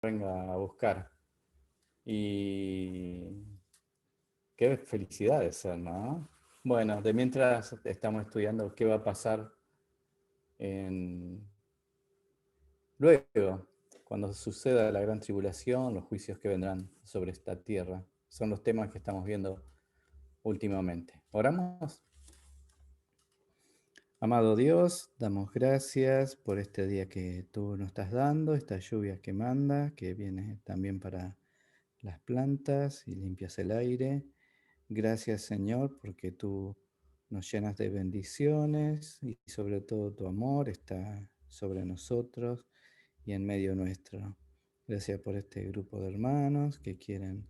venga a buscar. Y qué felicidad de ser, ¿no? Bueno, de mientras estamos estudiando qué va a pasar en... luego, cuando suceda la gran tribulación, los juicios que vendrán sobre esta tierra. Son los temas que estamos viendo últimamente. ¿Oramos? Amado Dios, damos gracias por este día que tú nos estás dando, esta lluvia que manda, que viene también para las plantas y limpias el aire. Gracias, Señor, porque tú nos llenas de bendiciones y sobre todo tu amor está sobre nosotros y en medio nuestro. Gracias por este grupo de hermanos que quieren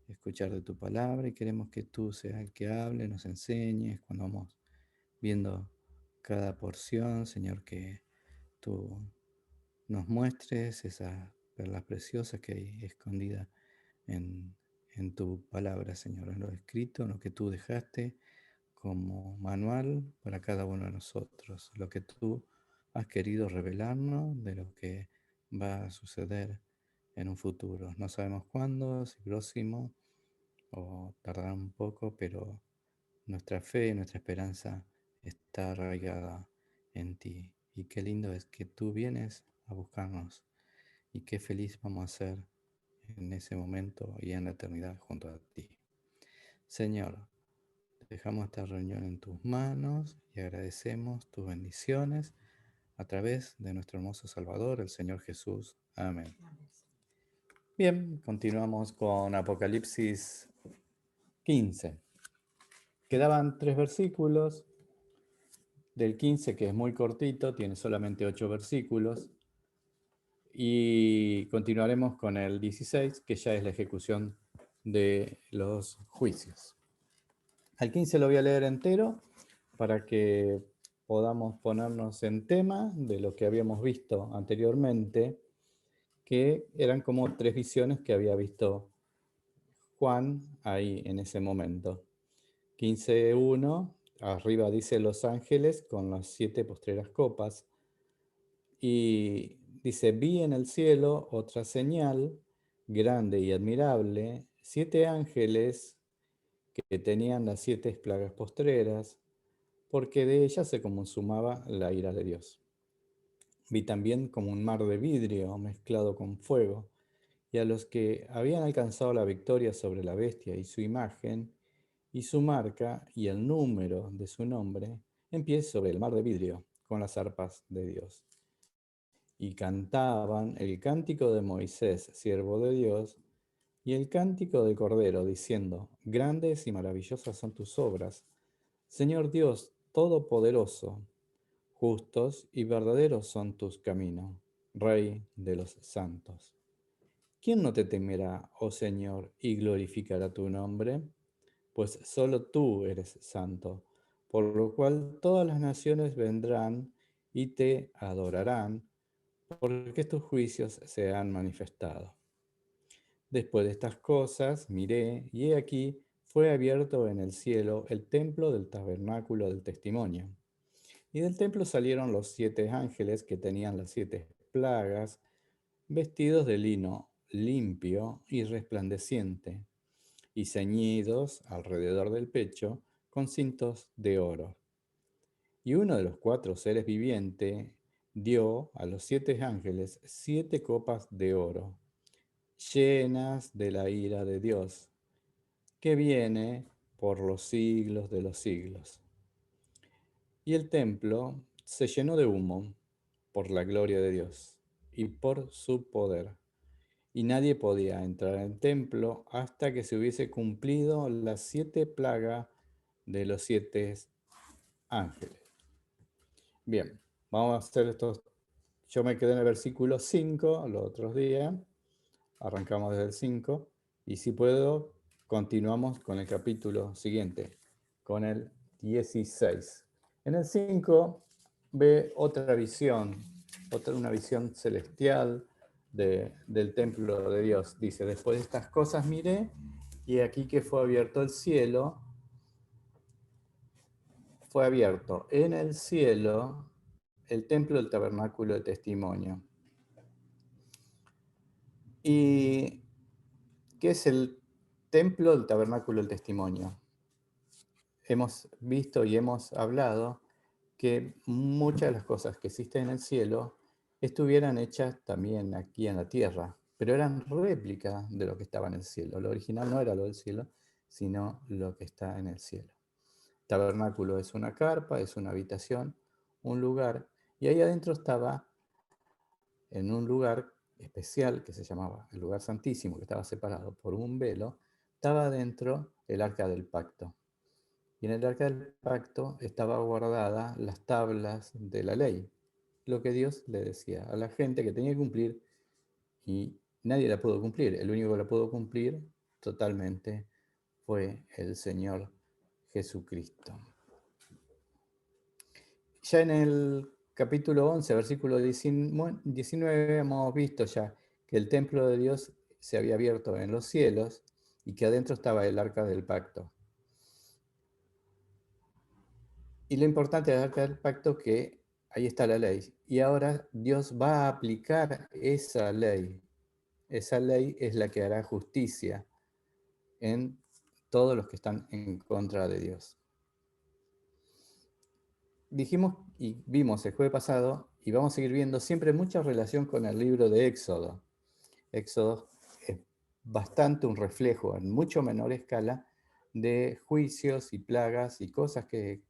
escuchar de tu palabra y queremos que tú seas el que hable, nos enseñes cuando vamos viendo cada porción, Señor, que tú nos muestres esas perlas preciosas que hay escondidas en, en tu palabra, Señor, en lo escrito, en lo que tú dejaste como manual para cada uno de nosotros, lo que tú has querido revelarnos de lo que va a suceder en un futuro. No sabemos cuándo, si próximo o tardará un poco, pero nuestra fe y nuestra esperanza está arraigada en ti. Y qué lindo es que tú vienes a buscarnos y qué feliz vamos a ser en ese momento y en la eternidad junto a ti. Señor, dejamos esta reunión en tus manos y agradecemos tus bendiciones a través de nuestro hermoso Salvador, el Señor Jesús. Amén. Bien, continuamos con Apocalipsis 15. Quedaban 3 versículos. Del 15, que es muy cortito, tiene solamente 8 versículos. Y continuaremos con el 16, que ya es la ejecución de los juicios. Al 15 lo voy a leer entero para que podamos ponernos en tema de lo que habíamos visto anteriormente, que eran como 3 visiones que había visto Juan ahí en ese momento. 15:1, arriba dice los ángeles con las 7 postreras copas. Y dice, vi en el cielo otra señal grande y admirable, 7 ángeles que tenían las 7 plagas postreras, porque de ellas se consumaba la ira de Dios. Vi también como un mar de vidrio mezclado con fuego, y a los que habían alcanzado la victoria sobre la bestia y su imagen, y su marca y el número de su nombre, en pie sobre el mar de vidrio, con las arpas de Dios. Y cantaban el cántico de Moisés, siervo de Dios, y el cántico del Cordero, diciendo, grandes y maravillosas son tus obras, Señor Dios Todopoderoso, justos y verdaderos son tus caminos, Rey de los santos. ¿Quién no te temerá, oh Señor, y glorificará tu nombre? Pues solo tú eres santo, por lo cual todas las naciones vendrán y te adorarán, porque tus juicios se han manifestado. Después de estas cosas, miré, y he aquí, fue abierto en el cielo el templo del tabernáculo del testimonio. Y del templo salieron los 7 ángeles que tenían las 7 plagas, vestidos de lino limpio y resplandeciente, y ceñidos alrededor del pecho con cintos de oro. Y uno de los 4 seres vivientes dio a los 7 ángeles 7 copas de oro, llenas de la ira de Dios, que viene por los siglos de los siglos. Y el templo se llenó de humo por la gloria de Dios y por su poder. Y nadie podía entrar en el templo hasta que se hubiese cumplido las 7 plagas de los 7 ángeles. Bien, vamos a hacer estos. Yo me quedé en el versículo 5 los otros días. Arrancamos desde el 5. Y si puedo, continuamos con el capítulo siguiente, con el 16. En el 5 ve otra visión, una visión celestial del templo de Dios. Dice, después de estas cosas miré, y aquí que fue abierto el cielo, fue abierto en el cielo el templo del tabernáculo de testimonio. ¿Y qué es el templo, el tabernáculo, el testimonio? Hemos visto y hemos hablado que muchas de las cosas que existen en el cielo estuvieran hechas también aquí en la tierra, pero eran réplicas de lo que estaba en el cielo. Lo original no era lo del cielo, sino lo que está en el cielo. Tabernáculo es una carpa, es una habitación, un lugar, y ahí adentro estaba, en un lugar especial que se llamaba el lugar santísimo, que estaba separado por un velo, estaba adentro el arca del pacto. Y en el arca del pacto estaba guardada las tablas de la ley, lo que Dios le decía a la gente que tenía que cumplir, y nadie la pudo cumplir. El único que la pudo cumplir totalmente fue el Señor Jesucristo. Ya en el capítulo 11, versículo 19, hemos visto ya que el templo de Dios se había abierto en los cielos y que adentro estaba el arca del pacto. Y lo importante del arca del pacto es que ahí está la ley. Y ahora Dios va a aplicar esa ley. Esa ley es la que hará justicia en todos los que están en contra de Dios. Dijimos y vimos el jueves pasado, y vamos a seguir viendo siempre mucha relación con el libro de Éxodo. Éxodo es bastante un reflejo, en mucho menor escala, de juicios y plagas y cosas que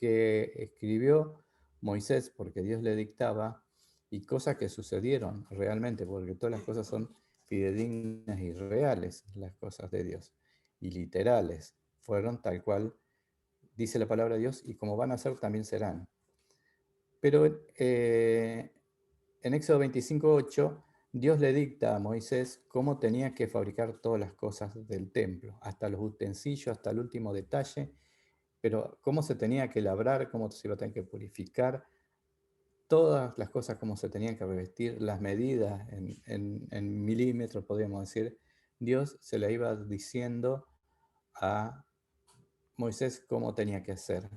escribió Moisés porque Dios le dictaba, y cosas que sucedieron realmente, porque todas las cosas son fidedignas y reales, las cosas de Dios, y literales, fueron tal cual dice la palabra de Dios, y como van a ser, también serán. Pero en Éxodo 25:8, Dios le dicta a Moisés cómo tenía que fabricar todas las cosas del templo, hasta los utensilios, hasta el último detalle, pero cómo se tenía que labrar, cómo se iba a tener que purificar, todas las cosas cómo se tenían que revestir, las medidas en milímetros, podríamos decir. Dios se le iba diciendo a Moisés cómo tenía que hacer.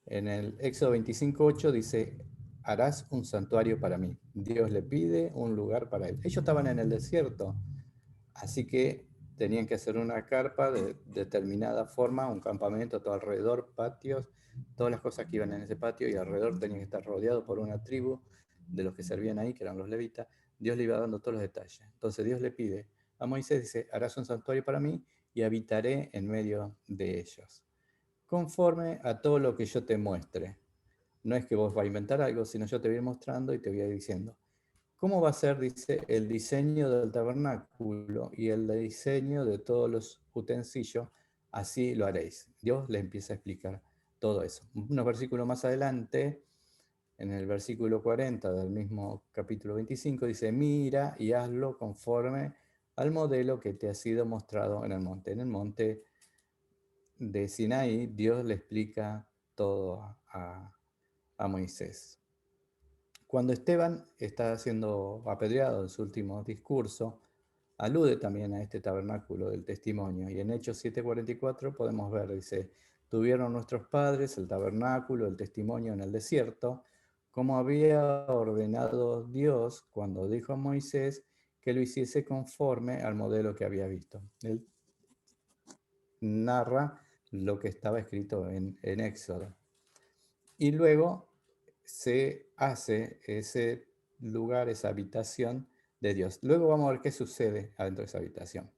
En el Éxodo 25:8 dice, harás un santuario para mí. Dios le pide un lugar para él. Ellos estaban en el desierto, así que tenían que hacer una carpa de determinada forma, un campamento, todo alrededor, patios, todas las cosas que iban en ese patio, y alrededor tenían que estar rodeado por una tribu de los que servían ahí, que eran los levitas. Dios le iba dando todos los detalles. Entonces Dios le pide a Moisés, dice, harás un santuario para mí y habitaré en medio de ellos, conforme a todo lo que yo te muestre. No es que vos vas a inventar algo, sino yo te voy a ir mostrando y te voy a ir diciendo. ¿Cómo va a ser, dice, el diseño del tabernáculo y el diseño de todos los utensilios? Así lo haréis. Dios le empieza a explicar todo eso. Unos versículos más adelante, en el versículo 40 del mismo capítulo 25, dice, mira y hazlo conforme al modelo que te ha sido mostrado en el monte. En el monte de Sinaí, Dios le explica todo a Moisés. Cuando Esteban está siendo apedreado en su último discurso, alude también a este tabernáculo del testimonio. Y en Hechos 7:44 podemos ver, dice, tuvieron nuestros padres el tabernáculo, el testimonio en el desierto, como había ordenado Dios cuando dijo a Moisés que lo hiciese conforme al modelo que había visto. Él narra lo que estaba escrito en Éxodo. Y luego se hace ese lugar, esa habitación de Dios. Luego vamos a ver qué sucede adentro de esa habitación.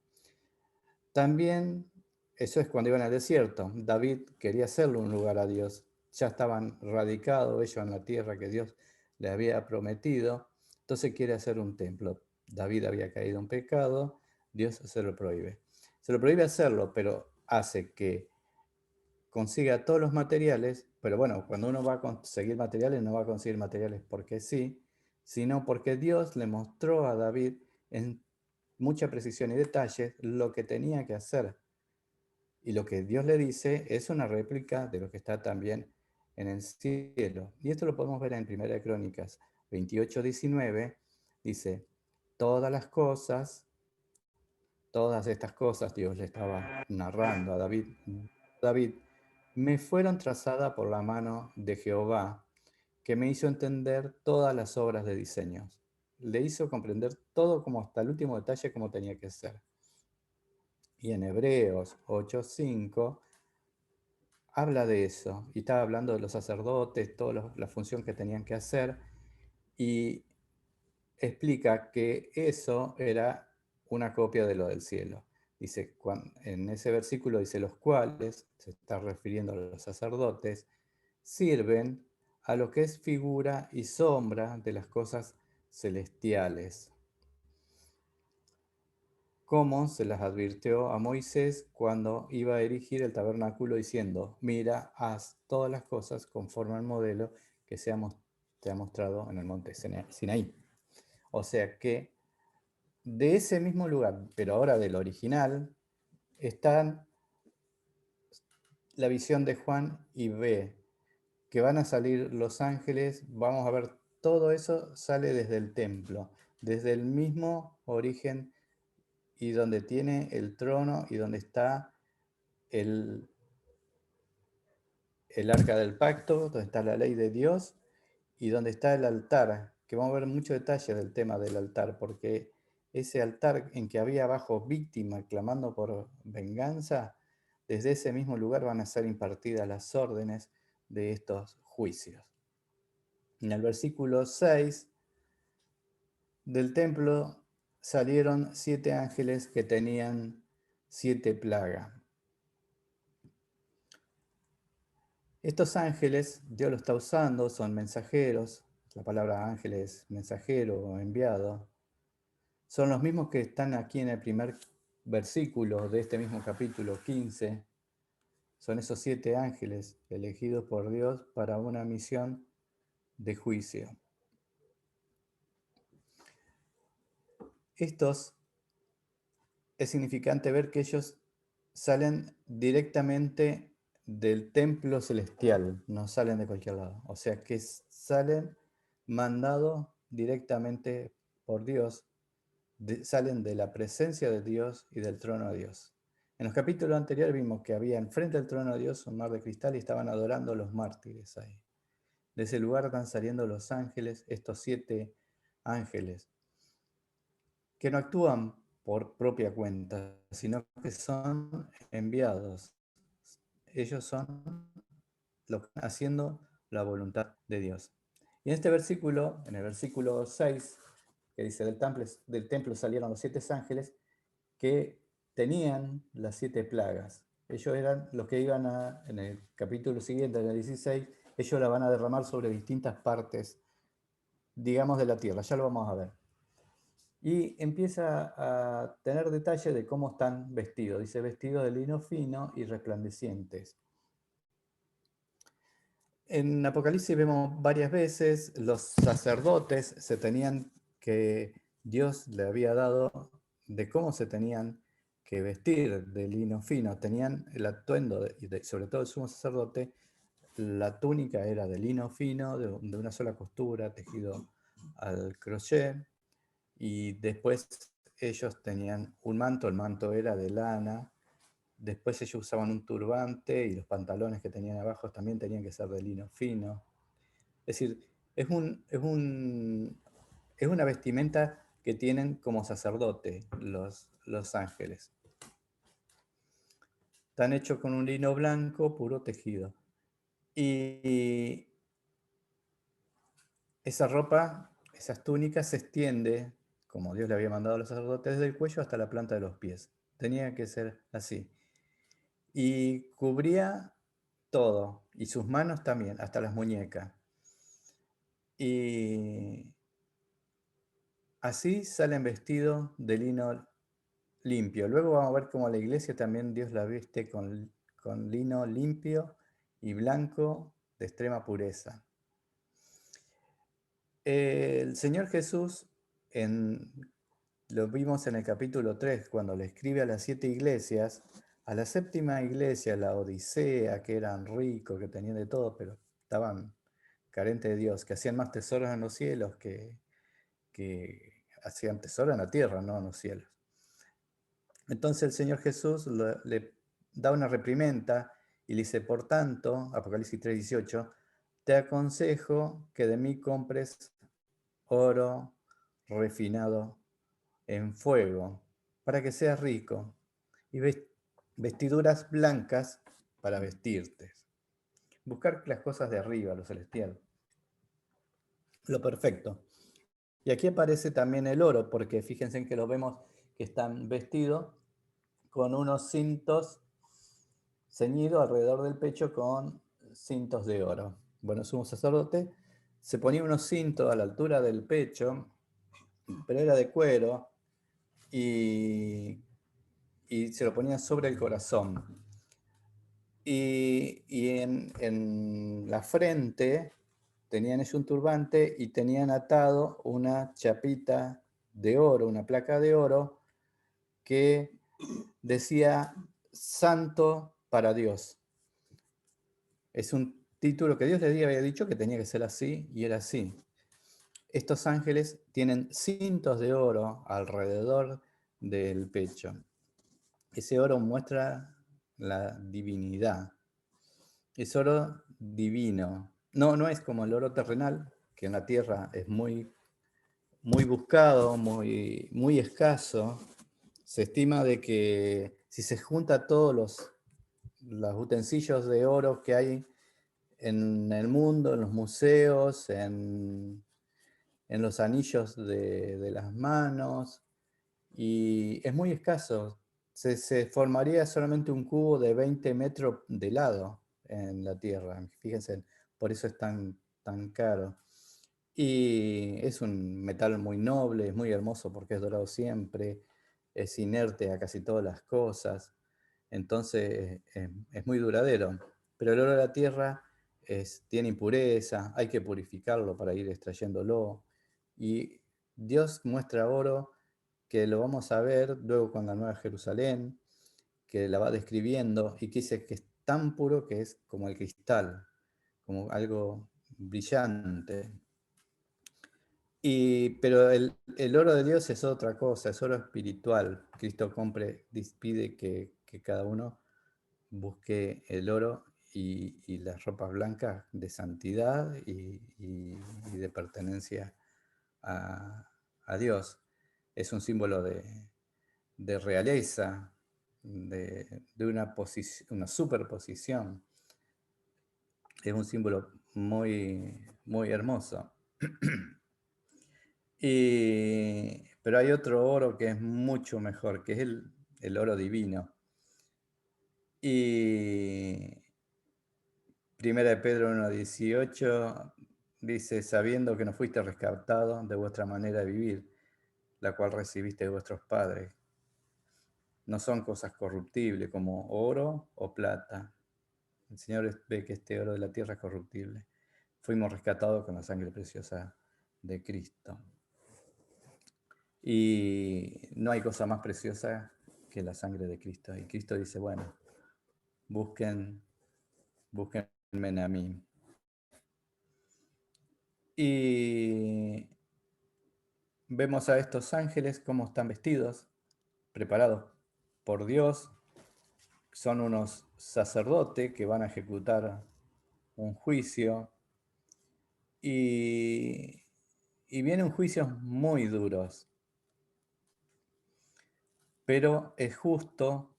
También, eso es cuando iban al desierto. David quería hacerle un lugar a Dios. Ya estaban radicados ellos en la tierra que Dios le había prometido. Entonces quiere hacer un templo. David había caído en pecado. Dios se lo prohíbe. Se lo prohíbe hacerlo, pero hace que consiga todos los materiales, pero bueno, cuando uno va a conseguir materiales, no va a conseguir materiales porque sí, sino porque Dios le mostró a David en mucha precisión y detalles lo que tenía que hacer. Y lo que Dios le dice es una réplica de lo que está también en el cielo. Y esto lo podemos ver en 1 Crónicas 28:19. Dice, todas las cosas, todas estas cosas, Dios le estaba narrando a David, David, me fueron trazadas por la mano de Jehová, que me hizo entender todas las obras de diseños. le hizo comprender todo como hasta el último detalle como tenía que ser. Y en Hebreos 8:5 habla de eso, y está hablando de los sacerdotes, toda la función que tenían que hacer, y explica que eso era una copia de lo del cielo. Dice, en ese versículo dice, los cuales, se está refiriendo a los sacerdotes, sirven a lo que es figura y sombra de las cosas celestiales, como se las advirtió a Moisés cuando iba a erigir el tabernáculo diciendo, mira, haz todas las cosas conforme al modelo que te ha mostrado en el monte Sinaí. O sea que de ese mismo lugar, pero ahora del original, están la visión de Juan y ve que van a salir los ángeles, vamos a ver, todo eso sale desde el templo, desde el mismo origen y donde tiene el trono y donde está el, el arca del pacto, donde está la ley de Dios y donde está el altar, que vamos a ver mucho detalle del tema del altar, porque ese altar en que había abajo víctima clamando por venganza, desde ese mismo lugar van a ser impartidas las órdenes de estos juicios. En el versículo 6 del templo salieron 7 ángeles que tenían 7 plagas. Estos ángeles, Dios los está usando, son mensajeros. La palabra ángel es mensajero o enviado. Son los mismos que están aquí en el primer versículo de este mismo capítulo 15. Son esos 7 ángeles elegidos por Dios para una misión de juicio. Estos es significante ver que ellos salen directamente del templo celestial, no salen de cualquier lado. O sea que salen mandados directamente por Dios, salen de la presencia de Dios y del trono de Dios. En los capítulos anteriores vimos que había enfrente del trono de Dios un mar de cristal y estaban adorando a los mártires ahí. De ese lugar están saliendo los ángeles, estos 7 ángeles, que no actúan por propia cuenta, sino que son enviados. Ellos son los que están haciendo la voluntad de Dios. Y en este versículo, en el versículo 6, que dice, del templo salieron los 7 ángeles que tenían las 7 plagas. Ellos eran los que iban en el capítulo siguiente, en el 16, ellos la van a derramar sobre distintas partes, digamos, de la tierra. Ya lo vamos a ver. Y empieza a tener detalle de cómo están vestidos. Dice, vestidos de lino fino y resplandecientes. En Apocalipsis vemos varias veces los sacerdotes Dios le había dado de cómo se tenían que vestir de lino fino. Tenían el atuendo, sobre todo el sumo sacerdote, la túnica era de lino fino, de una sola costura, tejido al crochet. Y después ellos tenían un manto, el manto era de lana. Después ellos usaban un turbante y los pantalones que tenían abajo también tenían que ser de lino fino. Es decir, es una vestimenta que tienen como sacerdote los ángeles. Están hechos con un lino blanco, puro tejido. Y esa ropa, esas túnicas se extiende, como Dios le había mandado a los sacerdotes, desde el cuello hasta la planta de los pies. Tenía que ser así. Y cubría todo, y sus manos también, hasta las muñecas. Y así salen vestidos de lino limpio. Luego vamos a ver cómo la iglesia también Dios la viste con lino limpio y blanco de extrema pureza. El Señor Jesús, lo vimos en el capítulo 3, cuando le escribe a las 7 iglesias, a la séptima iglesia, la Odisea, que eran ricos, que tenían de todo, pero estaban carentes de Dios, que hacían más tesoros en los cielos que hacían tesoros en la tierra, no en los cielos. Entonces el Señor Jesús le da una reprimenda y le dice, por tanto, Apocalipsis 3:18, te aconsejo que de mí compres oro, refinado en fuego, para que seas rico, y vestiduras blancas para vestirte. Buscar las cosas de arriba, lo celestial, lo perfecto. Y aquí aparece también el oro, porque fíjense en que lo vemos que están vestidos con unos cintos ceñidos alrededor del pecho con cintos de oro. Bueno, sumo sacerdote se ponía unos cintos a la altura del pecho, pero era de cuero, y se lo ponía sobre el corazón. Y en la frente tenían ellos un turbante y tenían atado una chapita de oro, una placa de oro, que decía Santo para Dios. Es un título que Dios les había dicho que tenía que ser así, y era así. Estos ángeles tienen cintos de oro alrededor del pecho. Ese oro muestra la divinidad. Es oro divino. No es como el oro terrenal, que en la tierra es muy, muy buscado, muy escaso. Se estima de que si se junta todos los utensilios de oro que hay en el mundo, en los museos, en los anillos de las manos, y es muy escaso. Se formaría solamente un cubo de 20 metros de lado en la Tierra. Fíjense, por eso es tan caro. Y es un metal muy noble, es muy hermoso porque es dorado siempre, es inerte a casi todas las cosas, entonces es muy duradero. Pero el oro de la Tierra tiene impureza, hay que purificarlo para ir extrayéndolo. Y Dios muestra oro que lo vamos a ver luego con la Nueva Jerusalén, que la va describiendo y que dice que es tan puro que es como el cristal, como algo brillante. Pero el oro de Dios es otra cosa, es oro espiritual. Cristo pide que cada uno busque el oro y las ropas blancas de santidad y de pertenencia a Dios. Es un símbolo de realeza, de una superposición. Es un símbolo muy hermoso. Pero hay otro oro que es mucho mejor, que es el oro divino. Y Primera de Pedro 1:18 dice, sabiendo que no fuiste rescatado de vuestra manera de vivir, la cual recibiste de vuestros padres. No son cosas corruptibles como oro o plata. El Señor ve que este oro de la tierra es corruptible. Fuimos rescatados con la sangre preciosa de Cristo. Y no hay cosa más preciosa que la sangre de Cristo. Y Cristo dice, bueno, búsquenme a mí. Y vemos a estos ángeles cómo están vestidos, preparados por Dios. Son unos sacerdotes que van a ejecutar un juicio. Y vienen juicios muy duros. Pero es justo,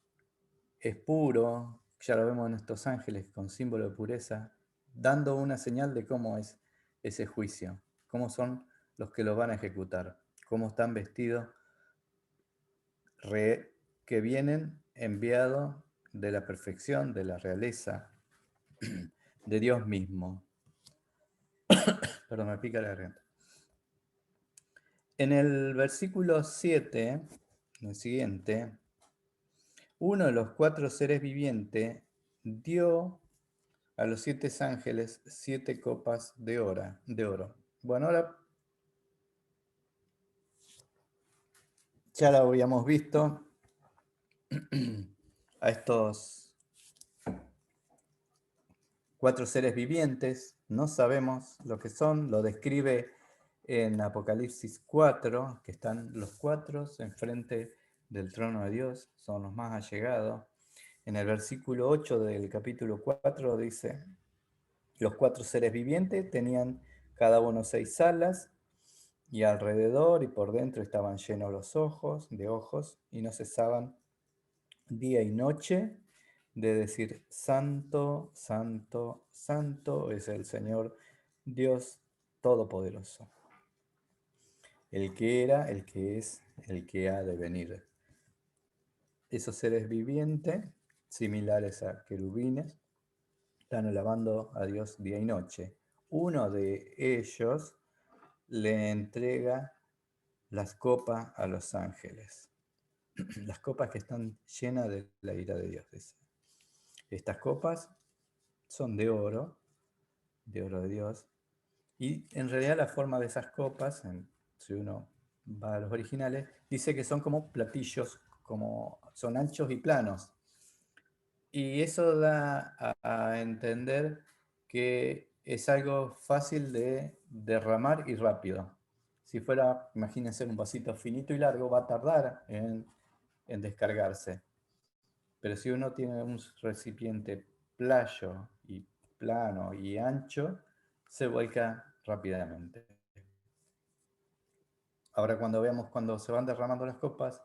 es puro, ya lo vemos en estos ángeles con símbolo de pureza, dando una señal de cómo es ese juicio, cómo son los que lo van a ejecutar, cómo están vestidos, que vienen enviados de la perfección, de la realeza, de Dios mismo. Perdón, me pica la garganta. En el versículo 7, el siguiente, uno de los 4 seres vivientes dio a los 7 ángeles 7 copas de oro. Bueno, ahora ya lo habíamos visto a estos 4 seres vivientes, no sabemos lo que son, lo describe en Apocalipsis 4, que están los 4 enfrente del trono de Dios, son los más allegados. En el versículo 8 del capítulo 4 dice, los 4 seres vivientes tenían cada uno 6 alas, Y alrededor y por dentro estaban llenos los ojos, de ojos, y no cesaban día y noche de decir, Santo, Santo, Santo es el Señor Dios Todopoderoso, el que era, el que es, el que ha de venir. Esos seres vivientes, similares a querubines, están alabando a Dios día y noche. Uno de ellos le entrega las copas a los ángeles. Las copas que están llenas de la ira de Dios, dice. Estas copas son de oro de Dios, y en realidad la forma de esas copas, si uno va a los originales, dice que son como platillos, como son anchos y planos. Y eso da a entender que es algo fácil de derramar y rápido. Si fuera, imagínense, un vasito finito y largo, va a tardar en descargarse. Pero si uno tiene un recipiente playo y plano y ancho, se vuelca rápidamente. Ahora cuando veamos cuando se van derramando las copas,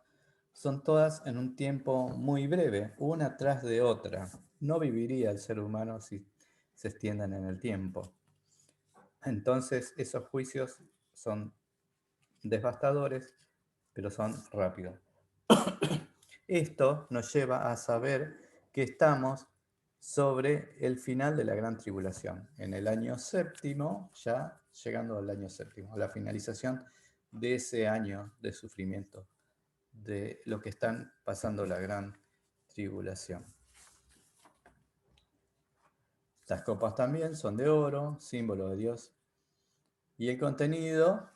son todas en un tiempo muy breve, una tras de otra. No viviría el ser humano si se extiendan en el tiempo. Entonces esos juicios son devastadores, pero son rápidos. Esto nos lleva a saber que estamos sobre el final de la gran tribulación, en el año séptimo, ya llegando al año séptimo, la finalización de ese año de sufrimiento, de lo que están pasando la gran tribulación. Las copas también son de oro, símbolo de Dios, y el contenido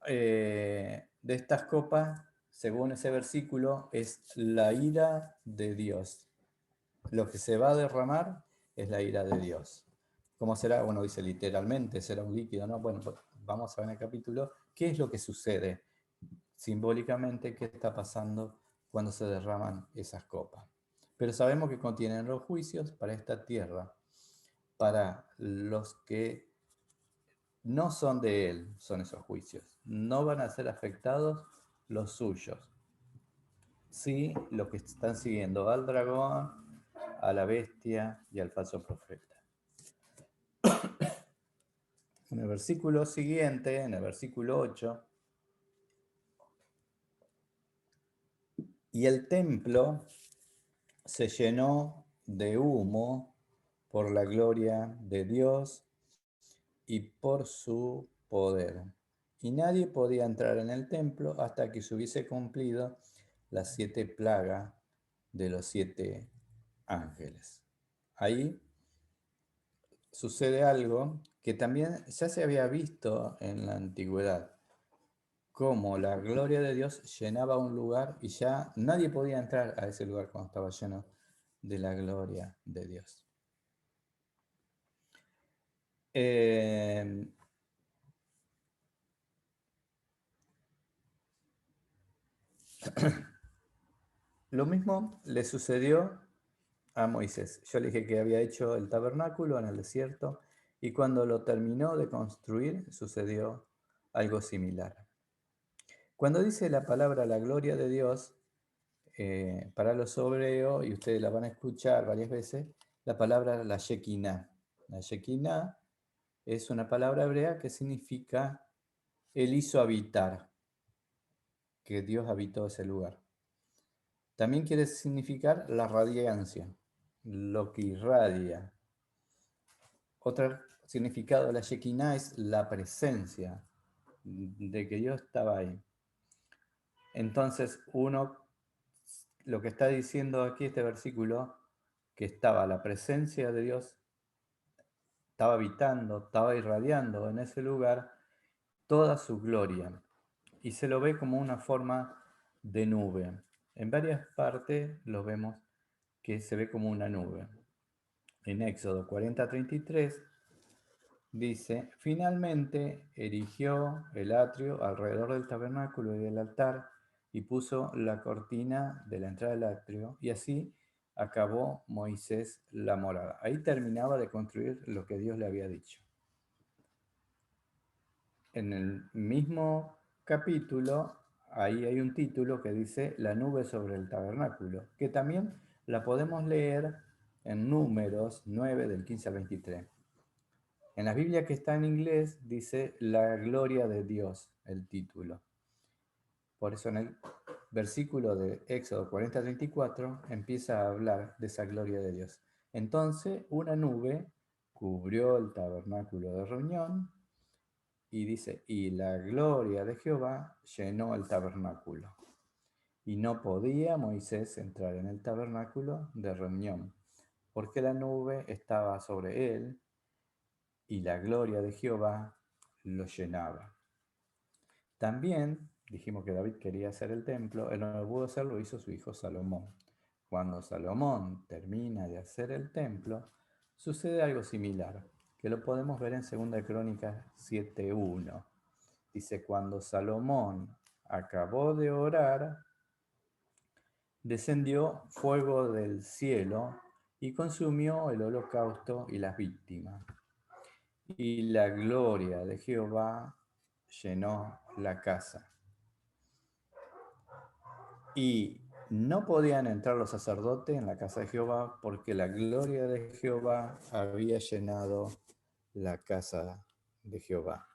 de estas copas, según ese versículo, es la ira de Dios. Lo que se va a derramar es la ira de Dios. ¿Cómo será? Bueno, dice literalmente, será un líquido, ¿no? Bueno, vamos a ver en el capítulo qué es lo que sucede simbólicamente, qué está pasando cuando se derraman esas copas. Pero sabemos que contienen los juicios para esta tierra, para los que no son de él, son esos juicios. No van a ser afectados los suyos. Sí, los que están siguiendo al dragón, a la bestia y al falso profeta. En el versículo siguiente, en el versículo 8, y el templo se llenó de humo por la gloria de Dios y por su poder. Y nadie podía entrar en el templo hasta que se hubiese cumplido las 7 plagas de los 7 ángeles. Ahí sucede algo que también ya se había visto en la antigüedad, como la gloria de Dios llenaba un lugar y ya nadie podía entrar a ese lugar cuando estaba lleno de la gloria de Dios. Lo mismo le sucedió a Moisés. Yo le dije que había hecho el tabernáculo en el desierto y cuando lo terminó de construir sucedió algo similar. Cuando dice la palabra la gloria de Dios, para los hebreos, y ustedes la van a escuchar varias veces, la palabra la Shekinah. La Shekinah es una palabra hebrea que significa Él hizo habitar, que Dios habitó ese lugar. También quiere significar la radiancia, lo que irradia. Otro significado de la Shekinah es la presencia, de que Dios estaba ahí. Entonces, lo que está diciendo aquí este versículo, que estaba la presencia de Dios, estaba habitando, estaba irradiando en ese lugar toda su gloria. Y se lo ve como una forma de nube. En varias partes lo vemos que se ve como una nube. En Éxodo 40:33 dice, finalmente erigió el atrio alrededor del tabernáculo y del altar y puso la cortina de la entrada del atrio y así acabó Moisés la morada. Ahí terminaba de construir lo que Dios le había dicho. en el mismo capítulo, ahí hay un título que dice La nube sobre el tabernáculo, que también la podemos leer en Números 9 del 15 al 23. En la Biblia que está en inglés dice La gloria de Dios, el título. Por eso en el versículo de Éxodo 40-34 empieza a hablar de esa gloria de Dios. Entonces una nube cubrió el tabernáculo de reunión y dice, y la gloria de Jehová llenó el tabernáculo. Y no podía Moisés entrar en el tabernáculo de reunión, porque la nube estaba sobre él y la gloria de Jehová lo llenaba. También dijimos que David quería hacer el templo, él no lo pudo hacer, lo hizo su hijo Salomón. Cuando Salomón termina de hacer el templo, sucede algo similar, que lo podemos ver en 2 Crónicas 7:1. Dice, cuando Salomón acabó de orar, descendió fuego del cielo y consumió el holocausto y las víctimas. Y la gloria de Jehová llenó la casa. Y no podían entrar los sacerdotes en la casa de Jehová porque la gloria de Jehová había llenado la casa de Jehová.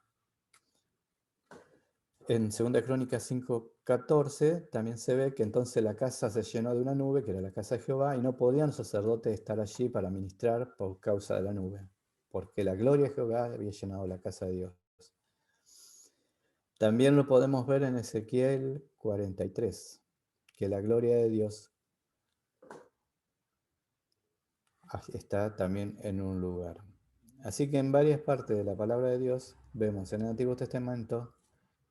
En 2 Crónicas 5:14 también se ve que entonces la casa se llenó de una nube, que era la casa de Jehová, y no podían los sacerdotes estar allí para ministrar por causa de la nube, porque la gloria de Jehová había llenado la casa de Dios. También lo podemos ver en Ezequiel 43, que la gloria de Dios está también en un lugar. Así que en varias partes de la palabra de Dios vemos en el Antiguo Testamento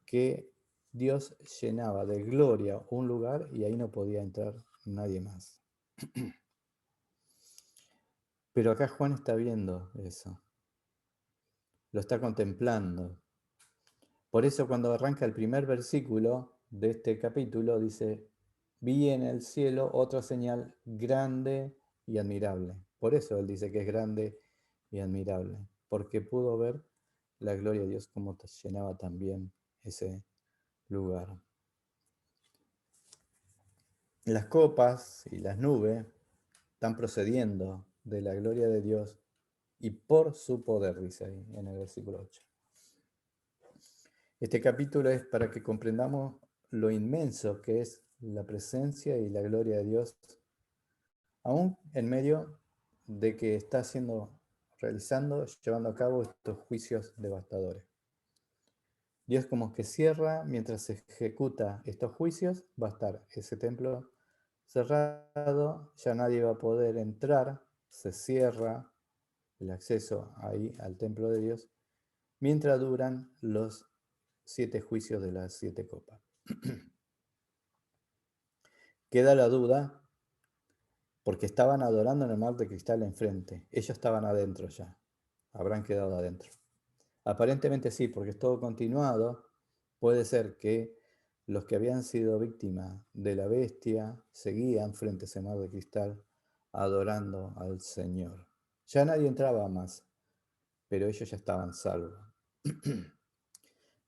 que Dios llenaba de gloria un lugar y ahí no podía entrar nadie más. Pero acá Juan está viendo eso, lo está contemplando. Por eso cuando arranca el primer versículo de este capítulo dice, vi en el cielo otra señal grande y admirable. Por eso él dice que es grande y admirable, porque pudo ver la gloria de Dios como llenaba también ese lugar. Las copas y las nubes están procediendo de la gloria de Dios y por su poder, dice ahí en el versículo 8. Este capítulo es para que comprendamos lo inmenso que es la presencia y la gloria de Dios, aún en medio de que está realizando, llevando a cabo estos juicios devastadores. Dios como que cierra, mientras se ejecuta estos juicios, va a estar ese templo cerrado, ya nadie va a poder entrar, se cierra el acceso ahí al templo de Dios, mientras duran los 7 juicios de las 7 copas. Queda la duda, porque estaban adorando en el mar de cristal enfrente, ellos estaban adentro ya, habrán quedado adentro. Aparentemente sí, porque es todo continuado, puede ser que los que habían sido víctimas de la bestia seguían frente a ese mar de cristal adorando al Señor. Ya nadie entraba más, pero ellos ya estaban salvos.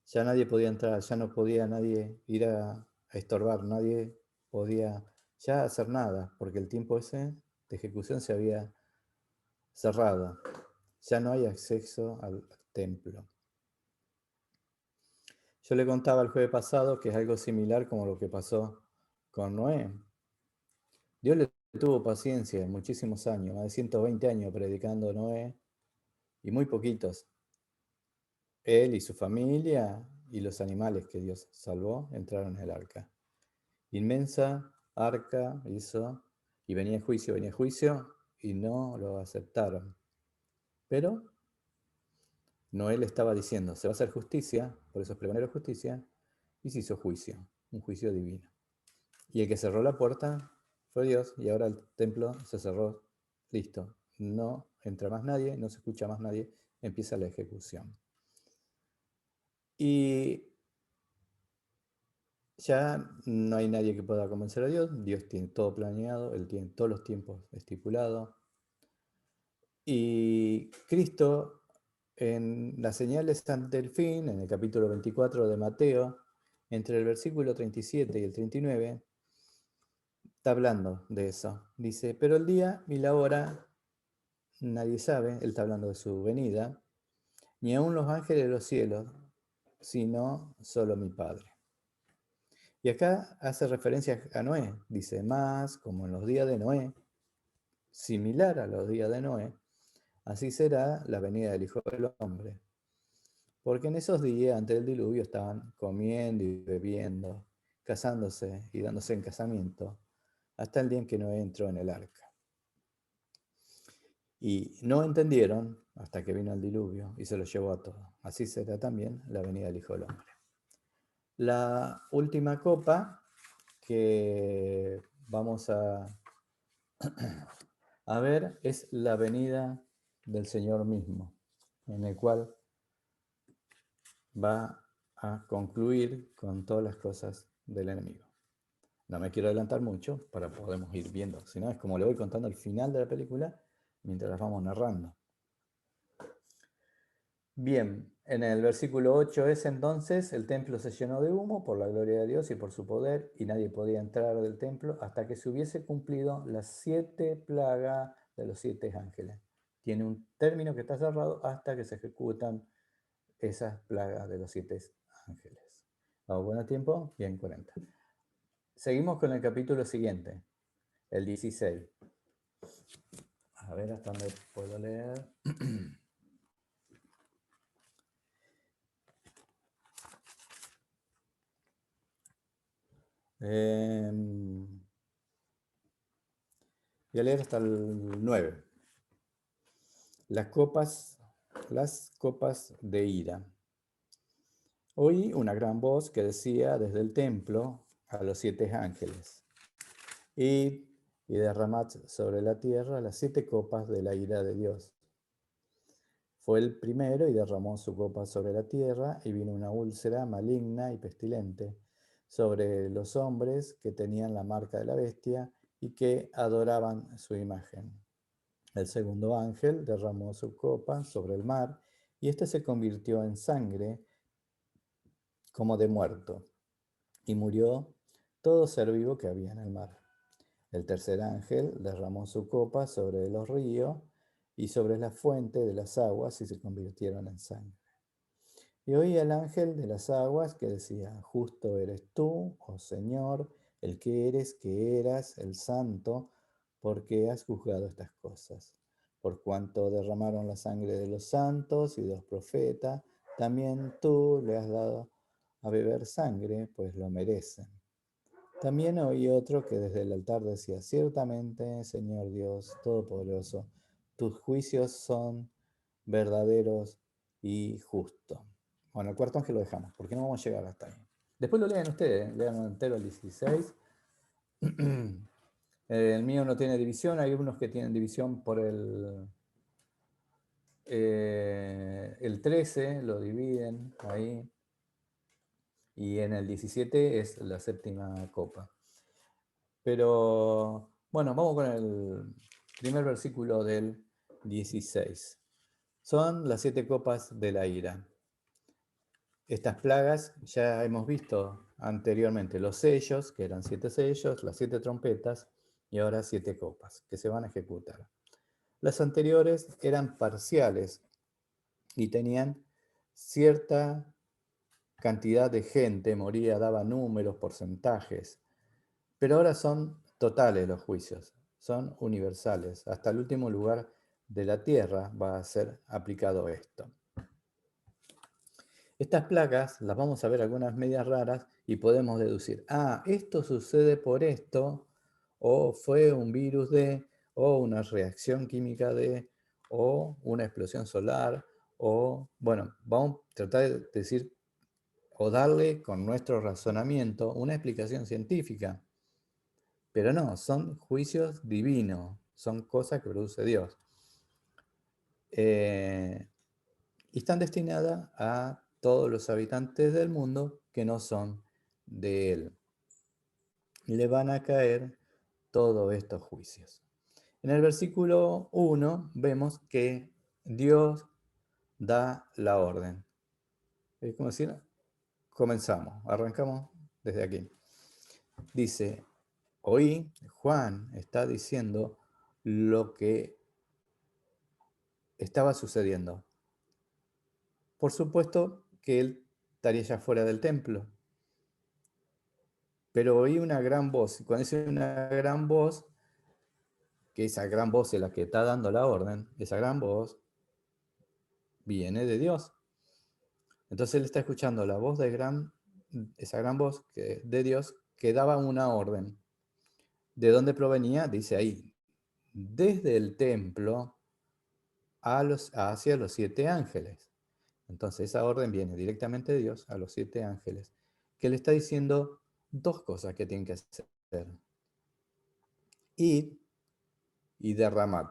Ya nadie podía entrar, ya no podía nadie ir a estorbar, nadie podía ya hacer nada, porque el tiempo ese de ejecución se había cerrado. Ya no hay acceso al templo. Yo le contaba el jueves pasado que es algo similar como lo que pasó con Noé. Dios le tuvo paciencia muchísimos años, más de 120 años predicando a Noé, y muy poquitos. Él y su familia y los animales que Dios salvó entraron en el arca. Inmensa arca hizo, y venía juicio, y no lo aceptaron. Pero Noé le estaba diciendo, se va a hacer justicia, por eso es pregonero de justicia, y se hizo juicio, un juicio divino. Y el que cerró la puerta fue Dios, y ahora el templo se cerró, listo. No entra más nadie, no se escucha más nadie, empieza la ejecución. Y ya no hay nadie que pueda convencer a Dios, Dios tiene todo planeado, Él tiene todos los tiempos estipulados. Y Cristo en las señales ante el fin, en el capítulo 24 de Mateo, entre el versículo 37 y el 39, está hablando de eso. Dice, pero el día y la hora nadie sabe, él está hablando de su venida, ni aun los ángeles de los cielos, sino solo mi Padre. Y acá hace referencia a Noé, dice, más como en los días de Noé, similar a los días de Noé, así será la venida del Hijo del Hombre. Porque en esos días, antes del diluvio, estaban comiendo y bebiendo, casándose y dándose en casamiento, hasta el día en que Noé entró en el arca. Y no entendieron hasta que vino el diluvio y se lo llevó a todos. Así será también la venida del Hijo del Hombre. La última copa que vamos a ver es la venida del Señor mismo, en el cual va a concluir con todas las cosas del enemigo. No me quiero adelantar mucho para podemos ir viendo, si no es como le voy contando el final de la película mientras las vamos narrando. Bien, en el versículo 8 es entonces, el templo se llenó de humo por la gloria de Dios y por su poder, y nadie podía entrar del templo hasta que se hubiese cumplido las 7 plagas de los 7 ángeles. Tiene un término que está cerrado hasta que se ejecutan esas plagas de los 7 ángeles. ¿Vamos buen tiempo? Bien, 40. Seguimos con el capítulo siguiente, el 16. A ver hasta dónde puedo leer. Voy a leer hasta el 9. Las copas de ira. Oí una gran voz que decía desde el templo a los 7 ángeles: Id y derramad sobre la tierra las 7 copas de la ira de Dios. Fue el primero y derramó su copa sobre la tierra, y vino una úlcera maligna y pestilente sobre los hombres que tenían la marca de la bestia y que adoraban su imagen. El segundo ángel derramó su copa sobre el mar, y éste se convirtió en sangre como de muerto, y murió todo ser vivo que había en el mar. El tercer ángel derramó su copa sobre los ríos y sobre la fuente de las aguas, y se convirtieron en sangre. Y oí al ángel de las aguas que decía: Justo eres tú, oh Señor, el que eres, que eras, el santo, porque has juzgado estas cosas. Por cuanto derramaron la sangre de los santos y de los profetas, también tú le has dado a beber sangre, pues lo merecen. También oí otro que desde el altar decía: Ciertamente, Señor Dios Todopoderoso, tus juicios son verdaderos y justos. Bueno, el cuarto ángel lo dejamos, porque no vamos a llegar hasta ahí. Después lo lean ustedes, lean entero el 16. El mío no tiene división, hay unos que tienen división por el 13, lo dividen ahí. Y en el 17 es la séptima copa. Pero bueno, vamos con el primer versículo del 16. Son las 7 copas de la ira. Estas plagas ya hemos visto anteriormente los sellos, que eran 7 sellos, las 7 trompetas y ahora 7 copas que se van a ejecutar. Las anteriores eran parciales y tenían cierta cantidad de gente, moría, daba números, porcentajes, pero ahora son totales los juicios, son universales. Hasta el último lugar de la tierra va a ser aplicado esto. Estas plagas las vamos a ver algunas medias raras y podemos deducir, esto sucede por esto, o fue un virus de, o una reacción química de, o una explosión solar, o, bueno, vamos a tratar de decir o darle con nuestro razonamiento una explicación científica. Pero no, son juicios divinos, son cosas que produce Dios. Y están destinadas a todos los habitantes del mundo que no son de Él. Le van a caer todos estos juicios. En el versículo 1 vemos que Dios da la orden. Es como decir, comenzamos, arrancamos desde aquí. Dice, hoy Juan está diciendo lo que estaba sucediendo. Por supuesto que él estaría ya fuera del templo, pero oí una gran voz. Y cuando dice una gran voz, que esa gran voz es la que está dando la orden, esa gran voz viene de Dios. Entonces él está escuchando la voz de esa gran voz de Dios que daba una orden. ¿De dónde provenía? Dice ahí, desde el templo hacia los 7 ángeles. Entonces esa orden viene directamente de Dios a los 7 ángeles, que le está diciendo dos cosas que tienen que hacer. Id y derramad.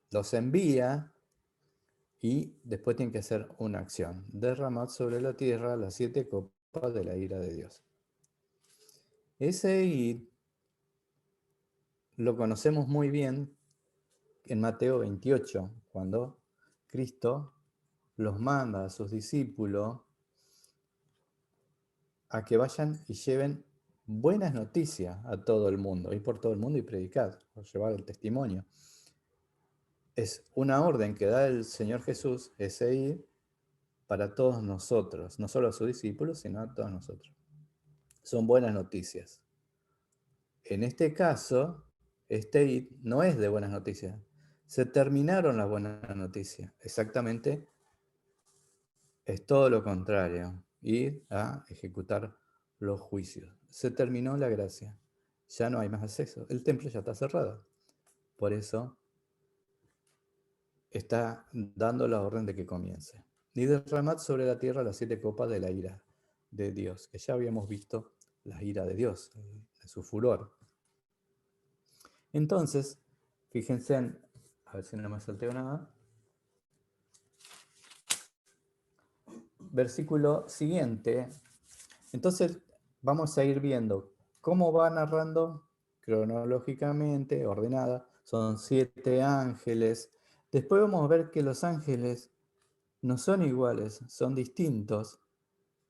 Los envía y después tienen que hacer una acción. Derramad sobre la tierra las 7 copas de la ira de Dios. Ese id lo conocemos muy bien en Mateo 28, cuando Cristo los manda a sus discípulos a que vayan y lleven buenas noticias a todo el mundo, ir por todo el mundo y predicar, o llevar el testimonio. Es una orden que da el Señor Jesús, ese ir, para todos nosotros, no solo a sus discípulos, sino a todos nosotros. Son buenas noticias. En este caso, este ir no es de buenas noticias. Se terminaron las buenas noticias. Exactamente, es todo lo contrario. Ir a ejecutar los juicios. Se terminó la gracia. Ya no hay más acceso. El templo ya está cerrado. Por eso está dando la orden de que comience. Y derramad sobre la tierra las 7 copas de la ira de Dios, que ya habíamos visto la ira de Dios, de su furor. Entonces, fíjense a ver si no me salteo nada. Versículo siguiente. Entonces, vamos a ir viendo cómo va narrando cronológicamente, ordenada. Son 7 ángeles. Después vamos a ver que los ángeles no son iguales, son distintos.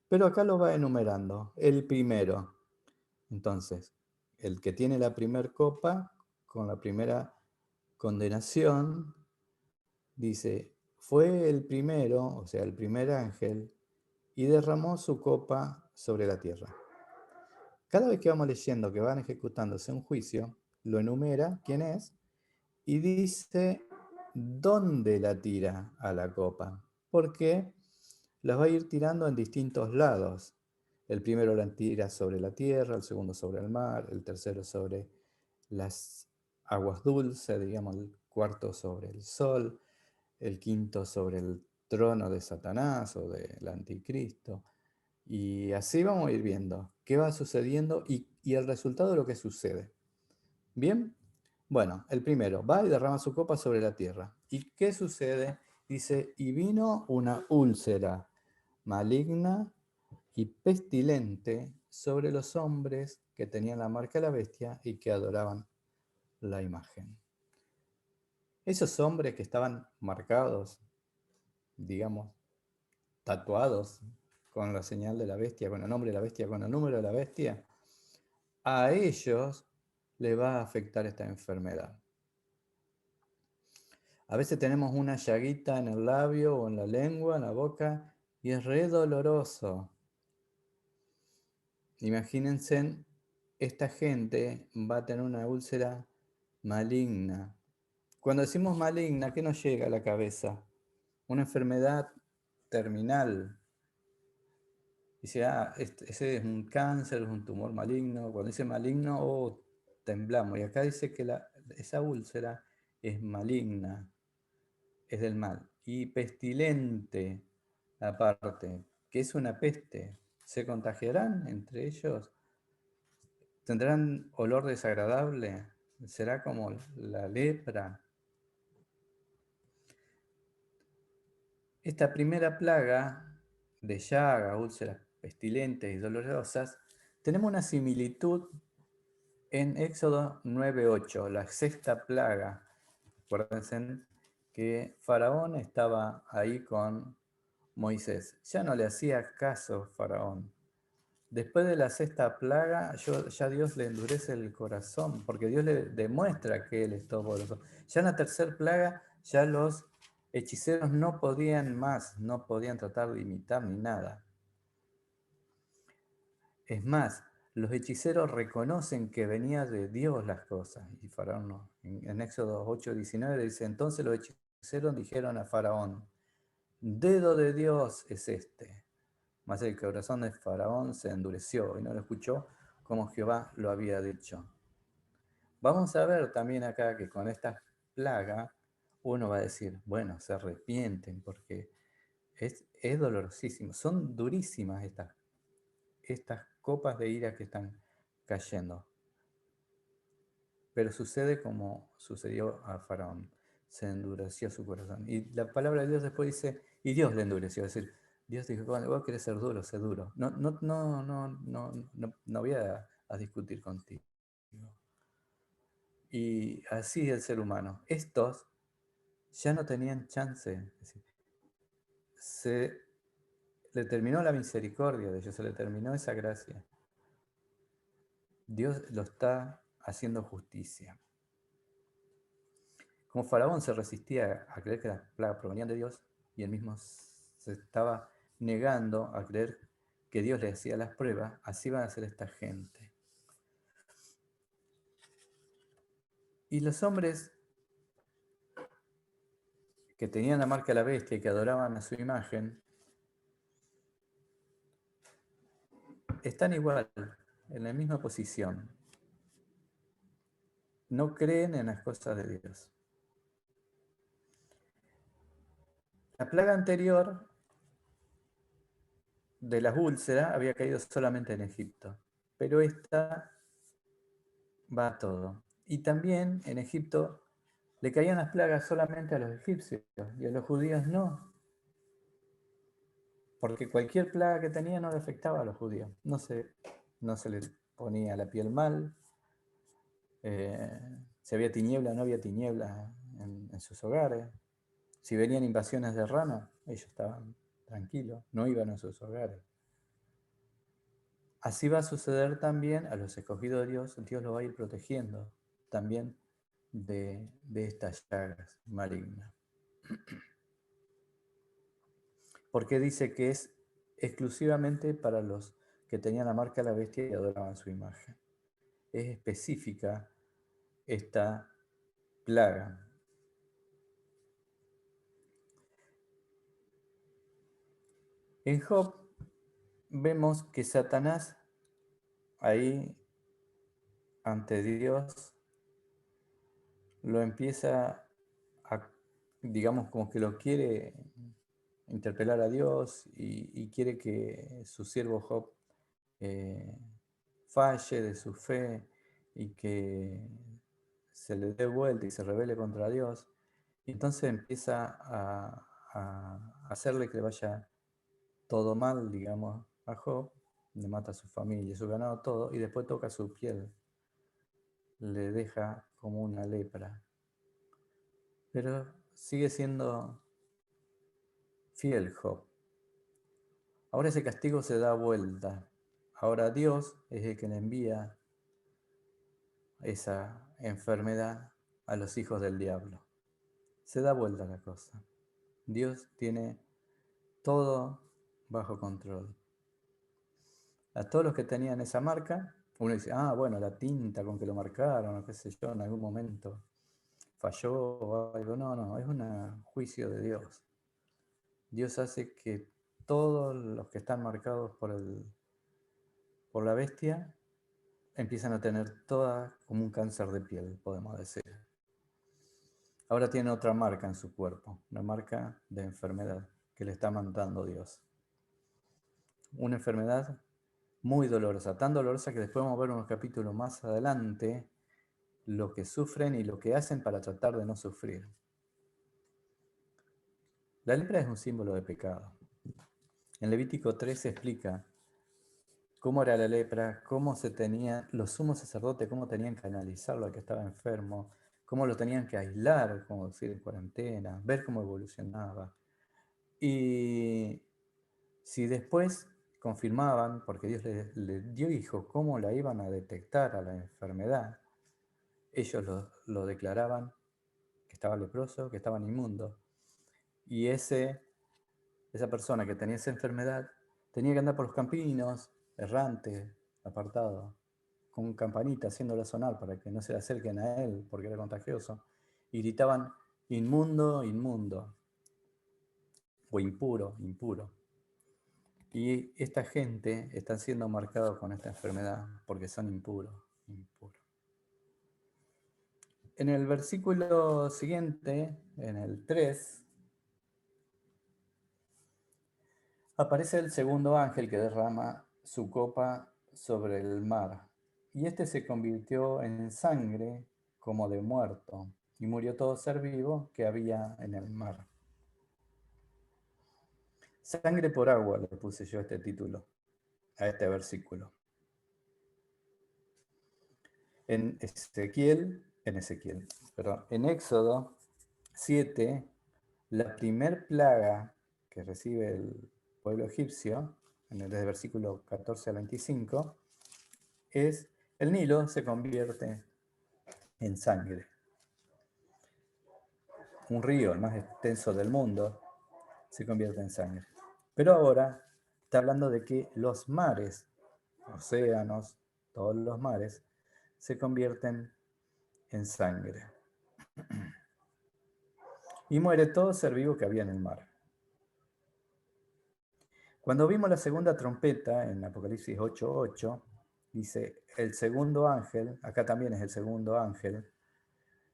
Pero acá lo va enumerando. El primero. Entonces, el que tiene la primera copa con la primera condenación, dice, fue el primero, o sea, el primer ángel, y derramó su copa sobre la tierra. Cada vez que vamos leyendo que van ejecutándose un juicio, lo enumera quién es y dice dónde la tira a la copa, porque las va a ir tirando en distintos lados. El primero la tira sobre la tierra, el segundo sobre el mar, el tercero sobre las aguas dulces, digamos, el cuarto sobre el sol, el quinto sobre el trono de Satanás o del anticristo. Y así vamos a ir viendo qué va sucediendo y el resultado de lo que sucede. ¿Bien? Bueno, el primero, va y derrama su copa sobre la tierra. ¿Y qué sucede? Dice, y vino una úlcera maligna y pestilente sobre los hombres que tenían la marca de la bestia y que adoraban la imagen. Esos hombres que estaban marcados, digamos, tatuados con la señal de la bestia, con el nombre de la bestia, con el número de la bestia, a ellos les va a afectar esta enfermedad. A veces tenemos una llaguita en el labio o en la lengua, en la boca, y es re doloroso. Imagínense, esta gente va a tener una úlcera maligna. Cuando decimos maligna, ¿qué nos llega a la cabeza? Una enfermedad terminal. Dice, ese es un cáncer, es un tumor maligno. Cuando dice maligno, oh, temblamos. Y acá dice que esa úlcera es maligna, es del mal. Y pestilente, aparte, que es una peste. ¿Se contagiarán entre ellos? ¿Tendrán olor desagradable? ¿Será como la lepra? Esta primera plaga de llaga, úlceras pestilentes y dolorosas, tenemos una similitud en Éxodo 9:8, la sexta plaga. Acuérdense que Faraón estaba ahí con Moisés. Ya no le hacía caso Faraón. Después de la sexta plaga, ya Dios le endurece el corazón, porque Dios le demuestra que Él es todopoderoso. Ya en la tercera plaga, ya los hechiceros no podían más, no podían tratar de imitar ni nada. Es más, los hechiceros reconocen que venía de Dios las cosas, y Faraón no. En Éxodo 8:19 dice, entonces los hechiceros dijeron a Faraón, dedo de Dios es este. Mas el corazón de Faraón se endureció y no lo escuchó como Jehová lo había dicho. Vamos a ver también acá que con esta plaga uno va a decir, bueno, se arrepienten porque es dolorosísimo. Son durísimas estas copas de ira que están cayendo. Pero sucede como sucedió a Faraón. Se endureció su corazón. Y la palabra de Dios después dice, y Dios le endureció. Es decir, Dios dijo, cuando vos querés ser duro, sé duro. No voy a discutir contigo. Y así es el ser humano. Estos ya no tenían chance. Es decir, se le terminó la misericordia de ellos, se le terminó esa gracia. Dios lo está haciendo justicia. Como Faraón se resistía a creer que las plagas provenían de Dios y él mismo se estaba negando a creer que Dios le hacía las pruebas, así van a ser esta gente. Y los hombres que tenían la marca de la bestia y que adoraban a su imagen, están igual, en la misma posición. No creen en las cosas de Dios. La plaga anterior de las úlceras había caído solamente en Egipto, pero esta va a todo. Y también en Egipto le caían las plagas solamente a los egipcios y a los judíos no, porque cualquier plaga que tenía no le afectaba a los judíos. No se les ponía la piel mal, si había tiniebla no había tiniebla en sus hogares. Si venían invasiones de rana, ellos estaban tranquilos, no iban a sus hogares. Así va a suceder también a los escogidos de Dios, Dios los va a ir protegiendo también de estas llagas malignas. Porque dice que es exclusivamente para los que tenían la marca de la bestia y adoraban su imagen. Es específica esta plaga. En Job vemos que Satanás ahí ante Dios lo empieza a, digamos, como que lo quiere interpelar a Dios y quiere que su siervo Job eh, falle de su fe y que se le dé vuelta y se rebele contra Dios. Y entonces empieza a hacerle que le vaya todo mal, digamos, a Job, le mata a su familia, su ganado, todo, y después toca su piel, le deja como una lepra. Pero sigue siendo fiel Job. Ahora ese castigo se da vuelta. Ahora Dios es el que le envía esa enfermedad a los hijos del diablo. Se da vuelta la cosa. Dios tiene todo bajo control. A todos los que tenían esa marca, uno dice, bueno, la tinta con que lo marcaron, o qué sé yo, en algún momento falló o algo. No, es un juicio de Dios. Dios hace que todos los que están marcados por la bestia empiezan a tener toda como un cáncer de piel, podemos decir. Ahora tiene otra marca en su cuerpo, una marca de enfermedad que le está mandando Dios. Una enfermedad muy dolorosa, tan dolorosa que después vamos a ver unos capítulos más adelante lo que sufren y lo que hacen para tratar de no sufrir. La lepra es un símbolo de pecado. En Levítico 3 se explica cómo era la lepra, cómo se tenía, los sumos sacerdotes, cómo tenían que analizarlo al que estaba enfermo, cómo lo tenían que aislar, como decir, en cuarentena, ver cómo evolucionaba. Y si después confirmaban, porque Dios les dio hijos, cómo la iban a detectar a la enfermedad, ellos lo declaraban que estaba leproso, que estaban inmundo. Y esa persona que tenía esa enfermedad tenía que andar por los campinos, errante, apartado, con campanita haciéndola sonar para que no se le acerquen a él porque era contagioso. Y gritaban, inmundo, inmundo, o impuro, impuro. Y esta gente está siendo marcada con esta enfermedad porque son impuros, impuros. En el versículo siguiente, en el 3, aparece el segundo ángel que derrama su copa sobre el mar. Y este se convirtió en sangre como de muerto, y murió todo ser vivo que había en el mar. Sangre por agua le puse yo este título, a este versículo. En Éxodo 7, la primer plaga que recibe el pueblo egipcio, desde el versículo 14 al 25, es el Nilo se convierte en sangre. Un río, el más extenso del mundo, se convierte en sangre. Pero ahora está hablando de que los mares, océanos, todos los mares, se convierten en sangre. Y muere todo ser vivo que había en el mar. Cuando vimos la segunda trompeta en Apocalipsis 8:8, dice, el segundo ángel, acá también es el segundo ángel,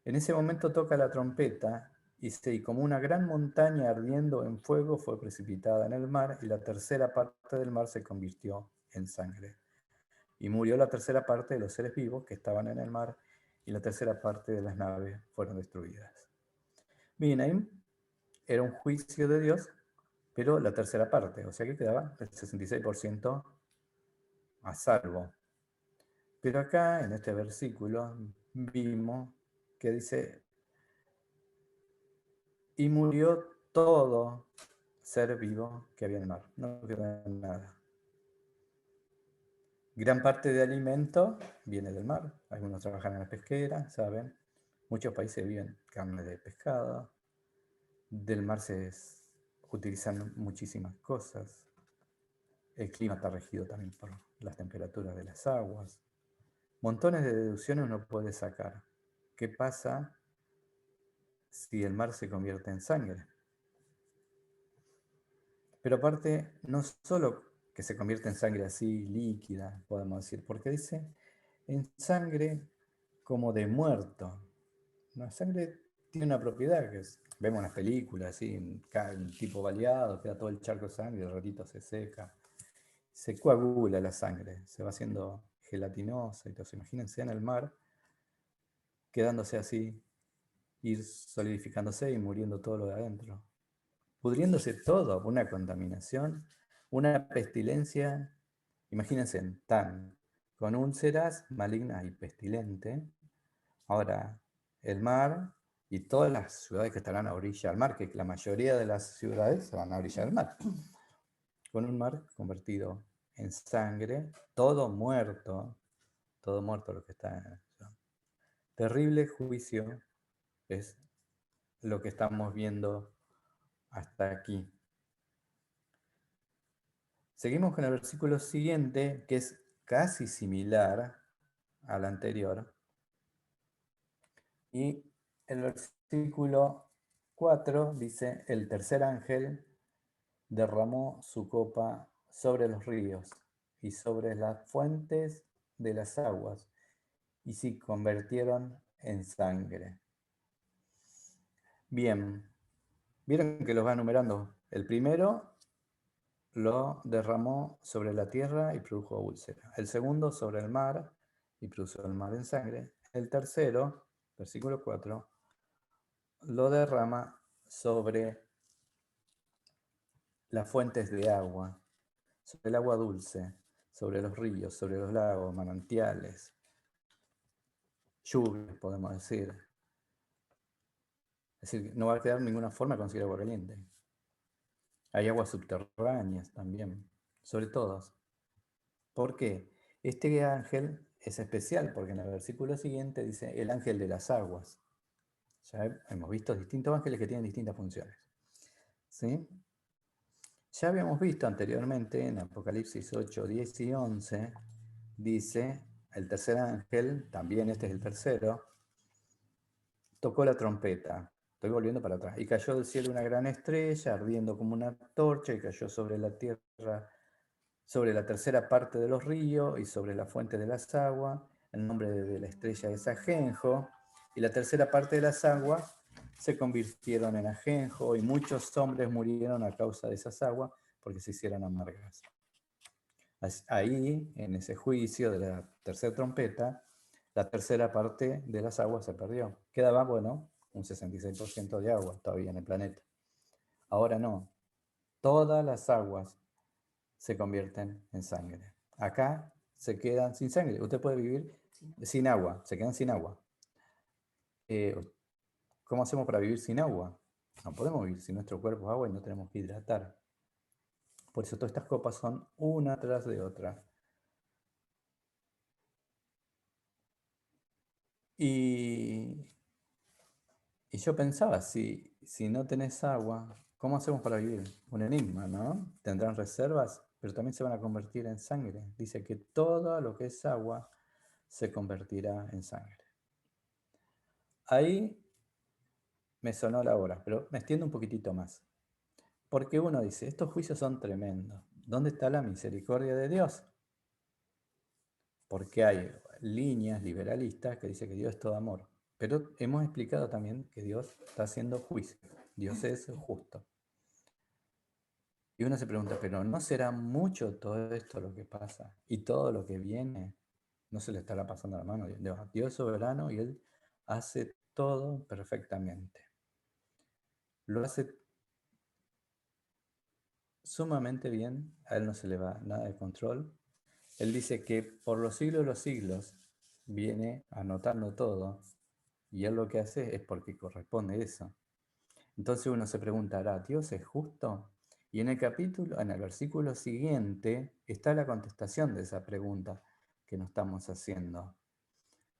en ese momento toca la trompeta y como una gran montaña ardiendo en fuego fue precipitada en el mar y la tercera parte del mar se convirtió en sangre. Y murió la tercera parte de los seres vivos que estaban en el mar y la tercera parte de las naves fueron destruidas. Bien, era un juicio de Dios, pero la tercera parte, o sea que quedaba el 66% a salvo. Pero acá, en este versículo, vimos que dice, y murió todo ser vivo que había en el mar. No quedó nada. Gran parte de alimento viene del mar. Algunos trabajan en la pesquera, saben. Muchos países viven carne de pescado. Del mar se utilizan muchísimas cosas. El clima está regido también por las temperaturas de las aguas. Montones de deducciones uno puede sacar. ¿Qué pasa si el mar se convierte en sangre? Pero aparte, no solo que se convierte en sangre así líquida, podemos decir, porque dice en sangre como de muerto. La sangre tiene una propiedad que vemos en las películas, así, un tipo baleado, queda todo el charco de sangre, el ratito se seca. Se coagula la sangre, se va haciendo gelatinosa y todo eso. Imagínense en el mar, quedándose así, ir solidificándose y muriendo todo lo de adentro. Pudriéndose todo, una contaminación, una pestilencia. Imagínense, con úlceras malignas y pestilentes. Ahora, el mar y todas las ciudades que estarán a orilla del mar, que la mayoría de las ciudades se van a orilla del mar, con un mar convertido en sangre, todo muerto lo que está en el terrible juicio es lo que estamos viendo hasta aquí. Seguimos con el versículo siguiente, que es casi similar al anterior. Y el versículo 4 dice, el tercer ángel derramó su copa sobre los ríos y sobre las fuentes de las aguas, y se convirtieron en sangre. Bien, vieron que los va enumerando. El primero lo derramó sobre la tierra y produjo úlcera. El segundo sobre el mar y produjo el mar en sangre. El tercero, versículo 4, lo derrama sobre las fuentes de agua, sobre el agua dulce, sobre los ríos, sobre los lagos, manantiales, lluvias, podemos decir. Es decir, no va a quedar ninguna forma de conseguir agua caliente. Hay aguas subterráneas también, sobre todas. ¿Por qué? Este ángel es especial porque en el versículo siguiente dice el ángel de las aguas. Ya hemos visto distintos ángeles que tienen distintas funciones. ¿Sí? Ya habíamos visto anteriormente en Apocalipsis 8, 10 y 11, dice, el tercer ángel, también este es el tercero, tocó la trompeta. Estoy volviendo para atrás. Y cayó del cielo una gran estrella, ardiendo como una torcha, y cayó sobre la tierra, sobre la tercera parte de los ríos y sobre la fuente de las aguas. El nombre de la estrella es ajenjo. Y la tercera parte de las aguas se convirtieron en ajenjo, y muchos hombres murieron a causa de esas aguas porque se hicieron amargas. Ahí, en ese juicio de la tercera trompeta, la tercera parte de las aguas se perdió. Quedaba, bueno, un 66% de agua todavía en el planeta. Ahora no. Todas las aguas se convierten en sangre. Acá se quedan sin sangre. Usted puede vivir sin agua, se quedan sin agua. ¿Cómo hacemos para vivir sin agua? No podemos vivir sin nuestro cuerpo agua y no tenemos que hidratar. Por eso todas estas copas son una tras de otra. Y yo pensaba, si no tenés agua, ¿cómo hacemos para vivir? Un enigma, ¿no? Tendrán reservas, pero también se van a convertir en sangre. Dice que todo lo que es agua se convertirá en sangre. Ahí me sonó la hora, pero me extiendo un poquitito más. Porque uno dice, estos juicios son tremendos. ¿Dónde está la misericordia de Dios? Porque hay líneas liberalistas que dicen que Dios es todo amor. Pero hemos explicado también que Dios está haciendo juicio. Dios es justo. Y uno se pregunta, ¿pero no será mucho todo esto lo que pasa? Y todo lo que viene, ¿no se le estará pasando la mano? Dios es soberano y Él hace todo perfectamente. Lo hace sumamente bien, a Él no se le va nada de control. Él dice que por los siglos de los siglos viene anotando todo y Él lo que hace es porque corresponde eso. Entonces uno se preguntará, ¿Dios es justo? Y en el versículo siguiente, está la contestación de esa pregunta que nos estamos haciendo.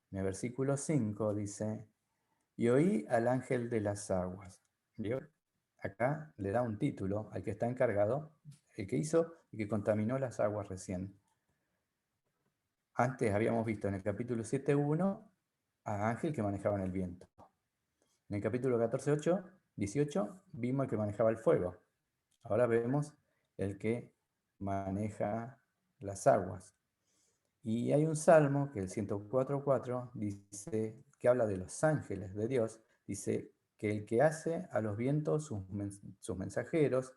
En el versículo 5 dice, y oí al ángel de las aguas. ¿Vio? Acá le da un título al que está encargado, el que hizo y que contaminó las aguas recién. Antes habíamos visto en el capítulo 7.1 a ángel que manejaba en el viento. En el capítulo 14.8, 18, vimos el que manejaba el fuego. Ahora vemos el que maneja las aguas. Y hay un salmo que el 104.4 dice, que habla de los ángeles de Dios, dice que el que hace a los vientos sus mensajeros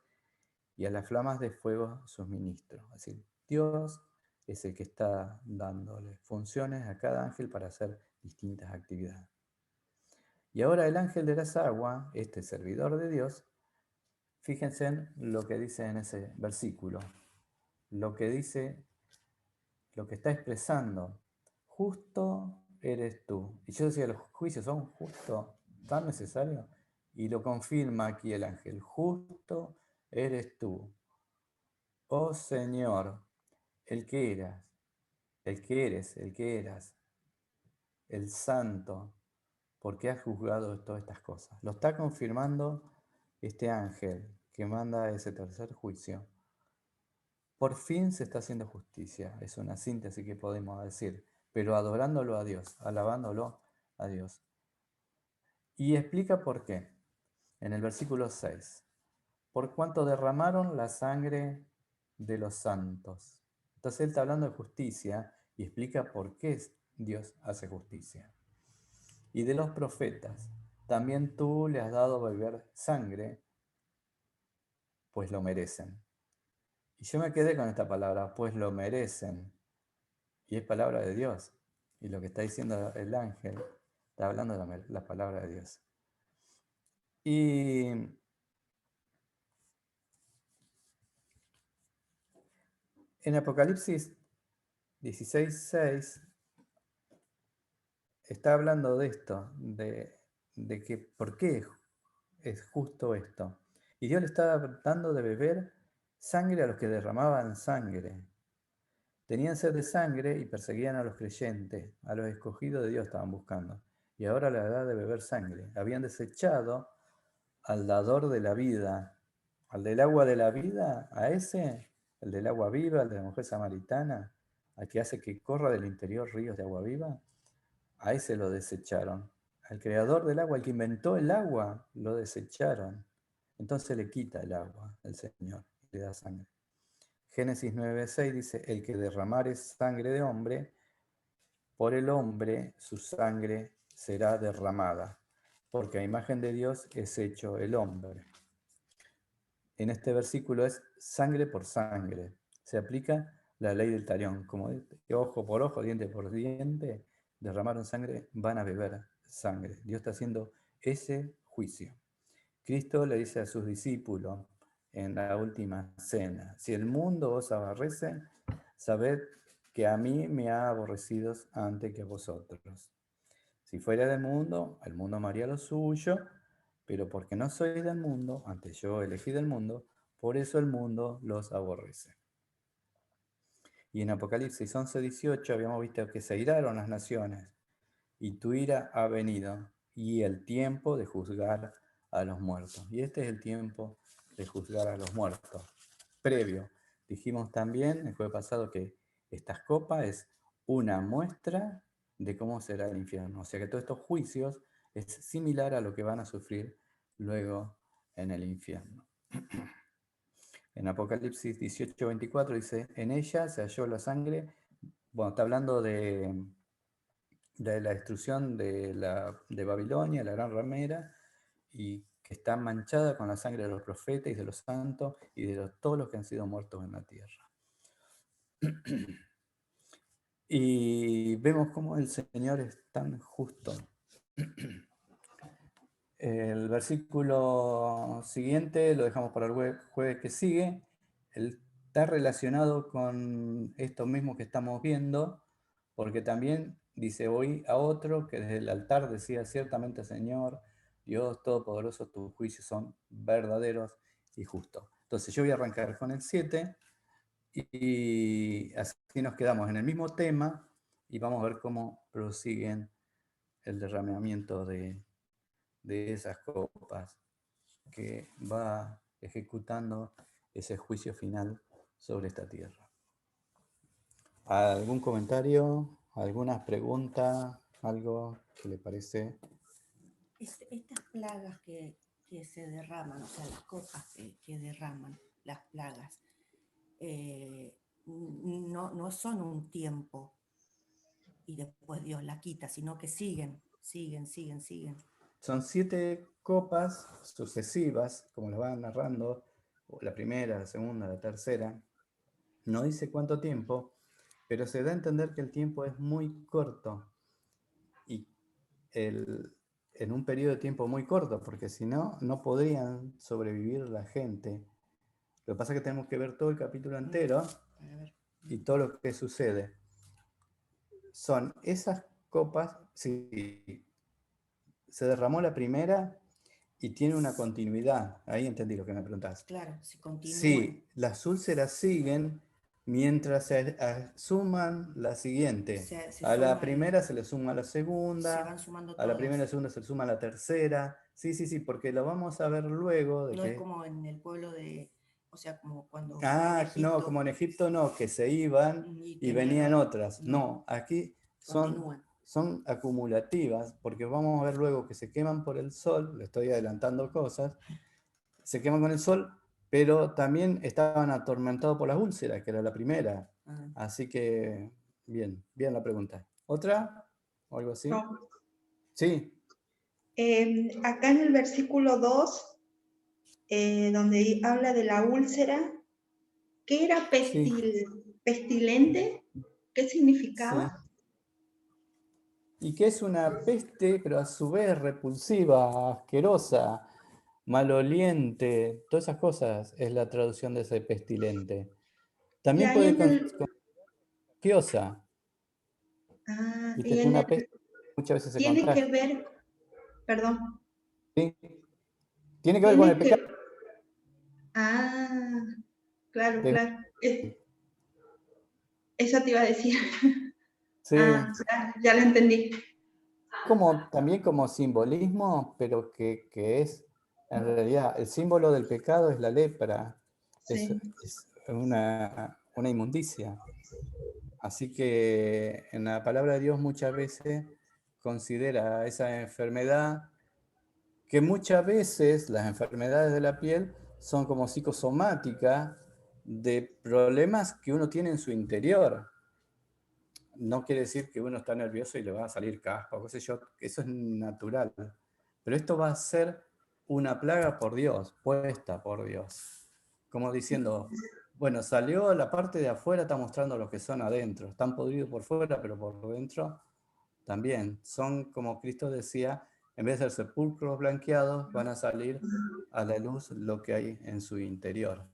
y a las flamas de fuego sus ministros. Es decir, Dios es el que está dándole funciones a cada ángel para hacer distintas actividades. Y ahora el ángel de las aguas, este servidor de Dios, fíjense en lo que dice en ese versículo, lo que dice, lo que está expresando. Justo eres tú. Y yo decía, los juicios son justo, tan necesarios. Y lo confirma aquí el ángel. Justo eres tú, oh Señor, el que eras, el que eres, el que eras, el santo, porque has juzgado todas estas cosas. Lo está confirmando este ángel que manda ese tercer juicio. Por fin se está haciendo justicia, es una síntesis que podemos decir, pero adorándolo a Dios, alabándolo a Dios. Y explica por qué. En el versículo 6, por cuanto derramaron la sangre de los santos. Entonces él está hablando de justicia y explica por qué Dios hace justicia. Y de los profetas, también tú le has dado beber sangre, pues lo merecen. Y yo me quedé con esta palabra, pues lo merecen. Y es palabra de Dios. Y lo que está diciendo el ángel, está hablando de la palabra de Dios. Y en Apocalipsis 16:6 está hablando de esto, de que por qué es justo esto. Y Dios le estaba dando de beber sangre a los que derramaban sangre. Tenían sed de sangre y perseguían a los creyentes, a los escogidos de Dios estaban buscando. Y ahora la edad de beber sangre. Habían desechado al dador de la vida, al del agua de la vida, a ese, el del agua viva, el de la mujer samaritana, al que hace que corra del interior ríos de agua viva, a ese lo desecharon. Al creador del agua, al que inventó el agua, lo desecharon. Entonces le quita el agua el Señor y le da sangre. Génesis 9:6 dice, el que derramare sangre de hombre, por el hombre su sangre será derramada, porque a imagen de Dios es hecho el hombre. En este versículo es sangre por sangre. Se aplica la ley del talión, como ojo por ojo, diente por diente, derramaron sangre, van a beber sangre. Dios está haciendo ese juicio. Cristo le dice a sus discípulos en la última cena, si el mundo os aborrece, sabed que a mí me ha aborrecido antes que a vosotros. Si fuera del mundo, el mundo me haría lo suyo, pero porque no soy del mundo, antes yo elegí del mundo, por eso el mundo los aborrece. Y en Apocalipsis 11:18 habíamos visto que se iraron las naciones, y tu ira ha venido, y el tiempo de juzgar a los muertos. Y este es el tiempo de juzgar a los muertos. Previo, dijimos también el jueves pasado que esta copa es una muestra de cómo será el infierno. O sea que todos estos juicios es similar a lo que van a sufrir luego en el infierno. En Apocalipsis 18:24 dice, en ella se halló la sangre, bueno, está hablando de la destrucción de Babilonia, la gran ramera, y que está manchada con la sangre de los profetas y de los santos y de todos los que han sido muertos en la tierra. Y vemos cómo el Señor es tan justo. El versículo siguiente lo dejamos para el jueves que sigue. Está relacionado con esto mismo que estamos viendo, porque también dice, oí a otro que desde el altar decía, ciertamente Señor, Dios Todopoderoso, tus juicios son verdaderos y justos. Entonces yo voy a arrancar con el 7 y así nos quedamos en el mismo tema y vamos a ver cómo prosiguen el derramamiento de esas copas que va ejecutando ese juicio final sobre esta tierra. ¿Algún comentario? ¿Alguna pregunta? ¿Algo que le parece? Estas plagas que se derraman, o sea, las copas que derraman, las plagas, no son un tiempo y después Dios la quita, sino que siguen. Son 7 copas sucesivas, como lo van narrando, la primera, la segunda, la tercera. No dice cuánto tiempo, pero se da a entender que el tiempo es muy corto y en un periodo de tiempo muy corto, porque si no, no podrían sobrevivir la gente. Lo que pasa es que tenemos que ver todo el capítulo entero y todo lo que sucede. Son esas copas, sí, se derramó la primera y tiene una continuidad. Ahí entendí lo que me preguntás. Claro, se continúa. Sí, las úlceras siguen mientras se suman la siguiente. A la primera se le suma la segunda. Se van sumando a la primera y la segunda se le suma la tercera. Sí, porque lo vamos a ver luego. No es como en el pueblo de, o sea, como cuando no, como en Egipto no, que se iban y venían otras. No, aquí son acumulativas, porque vamos a ver luego que se queman por el sol, le estoy adelantando cosas, se queman con el sol, pero también estaban atormentados por las úlceras, que era la primera. Así que, bien la pregunta. ¿Otra? ¿O algo así? No. Sí. Acá en el versículo 2, donde habla de la úlcera, ¿qué era pestilente? ¿Qué significaba? Sí. Y que es una peste, pero a su vez repulsiva, asquerosa, maloliente, todas esas cosas es la traducción de ese pestilente. También puede contagiosa. Viste que una peste muchas veces se tiene contagia. que ver, perdón. ¿Sí? Tiene que ver con el Tiene pecado. Ah, claro, de- claro. Eso te iba a decir. Sí, Ya lo entendí. también como simbolismo, pero que es, en realidad, el símbolo del pecado es la lepra, es Sí. una inmundicia. Así que en la palabra de Dios muchas veces considera esa enfermedad, que muchas veces las enfermedades de la piel son como psicosomáticas de problemas que uno tiene en su interior. No quiere decir que uno está nervioso y le va a salir caspa, qué sé yo, eso es natural. Pero esto va a ser una plaga por Dios, puesta por Dios. Como diciendo, bueno, salió la parte de afuera, está mostrando lo que son adentro. Están podridos por fuera, pero por dentro también. Son, como Cristo decía, en vez de ser sepulcros blanqueados, van a salir a la luz lo que hay en su interior.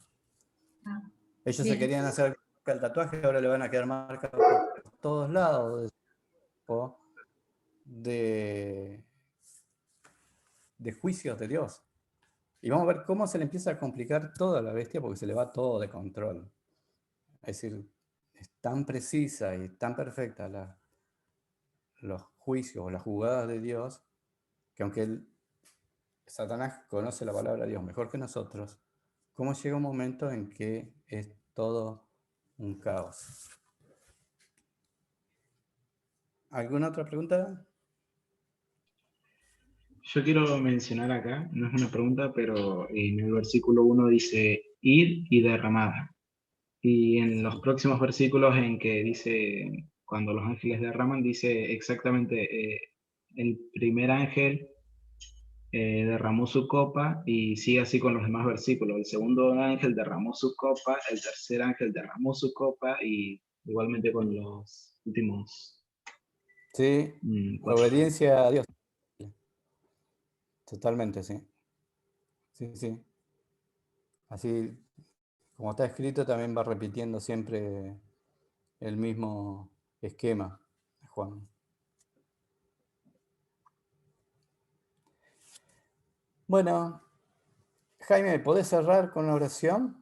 Ellos se Bien. querían hacer el tatuaje, ahora le van a quedar marcas por todos lados de juicios de Dios. Y vamos a ver cómo se le empieza a complicar todo a la bestia porque se le va todo de control. Es decir, es tan precisa y tan perfecta los juicios o las jugadas de Dios que aunque Satanás conoce la palabra de Dios mejor que nosotros, ¿cómo llega un momento en que es todo un caos? ¿Alguna otra pregunta? Yo quiero mencionar acá, no es una pregunta, pero en el versículo 1 dice ir y derramar. Y en los próximos versículos en que dice, cuando los ángeles derraman, dice exactamente, el primer ángel derramó su copa y sigue así con los demás versículos. El segundo ángel derramó su copa, el tercer ángel derramó su copa y igualmente con los últimos Sí, cuatro. obediencia a Dios. Totalmente, sí. Sí, sí. Así como está escrito, también va repitiendo siempre el mismo esquema, Juan. Bueno, Jaime, ¿podés cerrar con la oración?